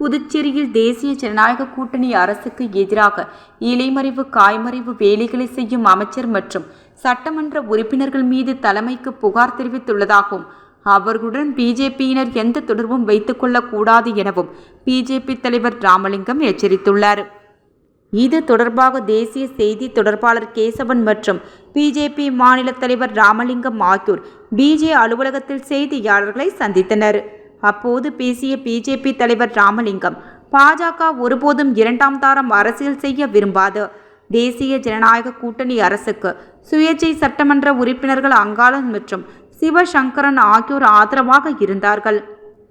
புதுச்சேரியில் தேசிய ஜனநாயக கூட்டணி அரசுக்கு எதிராக இலைமறைவு காய்மறைவு வேலைகளை செய்யும் அமைச்சர் மற்றும் சட்டமன்ற உறுப்பினர்கள் மீது தலைமைக்கு புகார் தெரிவித்துள்ளதாகவும் அவர்களுடன் பிஜேபியினர் எந்த தொடர்பும் வைத்துக் கொள்ளக்கூடாது எனவும் பிஜேபி தலைவர் ராமலிங்கம் எச்சரித்துள்ளார். இது தொடர்பாக தேசிய செய்தி தொடர்பாளர் கேசவன் மற்றும் பிஜேபி மாநில தலைவர் ராமலிங்கம் ஆகியோர் பிஜே அலுவலகத்தில் செய்தியாளர்களை சந்தித்தனர். அப்போது பேசிய பிஜேபி தலைவர் ராமலிங்கம், பாஜக ஒருபோதும் இரண்டாம் தாரம் அரசியல் செய்ய விரும்பாது. தேசிய ஜனநாயக கூட்டணி அரசுக்கு சுயேட்சை சட்டமன்ற உறுப்பினர்கள் அங்காளன் மற்றும் சிவசங்கரன் ஆகியோர் ஆதரவாக இருந்தார்கள்.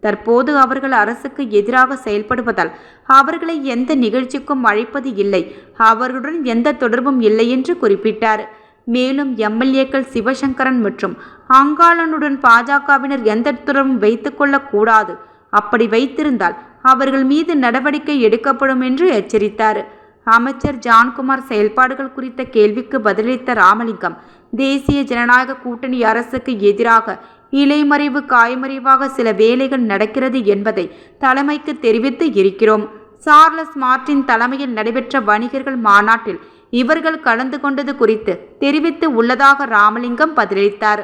தற்போது அவர்கள் அரசுக்கு எதிராக செயல்படுவதால் அவர்களை எந்த நிகழ்ச்சிக்கும் அழைப்பது இல்லை, அவர்களுடன் எந்த தொடர்பும் இல்லை என்று குறிப்பிட்டார். மேலும் எம்எல்ஏக்கள் சிவசங்கரன் மற்றும் அங்காளனுடன் பாஜகவினர் எந்த தொடர்பும் வைத்துக் கொள்ளக்கூடாது, அப்படி வைத்திருந்தால் அவர்கள் மீது நடவடிக்கை எடுக்கப்படும் என்று எச்சரித்தார். அமைச்சர் ஜான்குமார் செயல்பாடுகள் குறித்த கேள்விக்கு பதிலளித்த ராமலிங்கம், தேசிய ஜனநாயக கூட்டணி அரசுக்கு எதிராக இலைமறைவு காய்மறைவாக சில வேலைகள் நடக்கிறது என்பதை தலைமைக்கு தெரிவித்து இருக்கிறோம். சார்லஸ் மார்டின் தலைமையில் நடைபெற்ற வணிகர்கள் மாநாட்டில் இவர்கள் கலந்து கொண்டது குறித்து தெரிவித்து உள்ளதாக ராமலிங்கம் பதிலளித்தார்.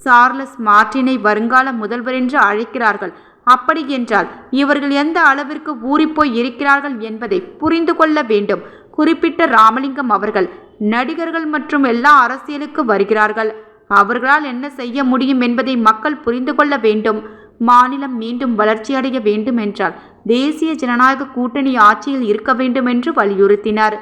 சார்லஸ் மார்டினை வருங்கால முதல்வர் என்று அழைக்கிறார்கள். அப்படி என்றால் இவர்கள் எந்த அளவிற்கு ஊறிப்போய் இருக்கிறார்கள் என்பதை புரிந்து கொள்ள வேண்டும். குறிப்பிட்ட ராமலிங்கம் அவர்கள், நடிகர்கள் மற்றும் எல்லா அரசியலுக்கு வருகிறார்கள். அவர்களால் என்ன செய்ய முடியும் என்பதை மக்கள் புரிந்து கொள்ள வேண்டும். மாநிலம் மீண்டும் வளர்ச்சியடைய வேண்டும் என்றால் தேசிய ஜனநாயக கூட்டணி ஆட்சியில் இருக்க வேண்டும் என்று வலியுறுத்தினார்.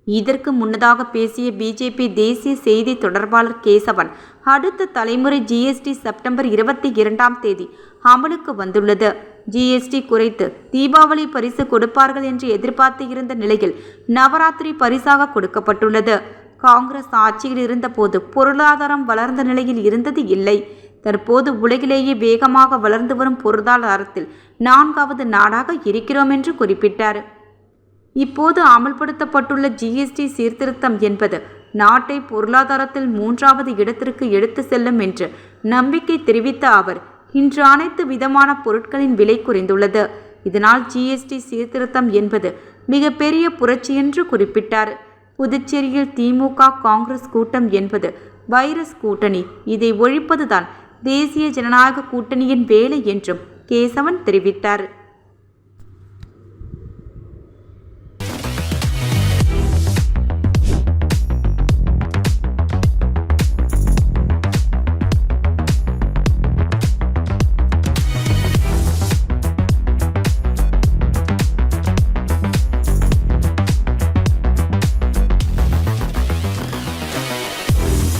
இதற்கு முன்னதாக பேசிய பிஜேபி தேசிய செய்தி தொடர்பாளர் கேசவன், அடுத்த தலைமுறை ஜிஎஸ்டி செப்டம்பர் 22 அமலுக்கு வந்துள்ளது. ஜிஎஸ்டி குறைத்து தீபாவளி பரிசு கொடுப்பார்கள் என்று எதிர்பார்த்து இருந்த நிலையில் நவராத்திரி பரிசாக கொடுக்கப்பட்டுள்ளது. காங்கிரஸ் ஆட்சியில் இருந்தபோது பொருளாதாரம் வளர்ந்த நிலையில் இருந்தது இல்லை. தற்போது உலகிலேயே வேகமாக வளர்ந்து வரும் பொருளாதாரத்தில் 4வது நாடாக இருக்கிறோம் என்று குறிப்பிட்டார். இப்போது அமல்படுத்தப்பட்டுள்ள ஜிஎஸ்டி சீர்திருத்தம் என்பது நாட்டை பொருளாதாரத்தில் 3வது இடத்திற்கு எடுத்து செல்லும் என்று நம்பிக்கை தெரிவித்த அவர், இன்று அனைத்து விதமான பொருட்களின் விலை குறைந்துள்ளது. இதனால் ஜிஎஸ்டி சீர்திருத்தம் என்பது மிகப்பெரிய புரட்சி என்று குறிப்பிட்டார். புதுச்சேரியில் திமுக காங்கிரஸ் கூட்டம் என்பது வைரஸ் கூட்டணி, இதை ஒழிப்பதுதான் தேசிய ஜனநாயக கூட்டணியின் வேலை என்றும் கேசவன் தெரிவித்தார்.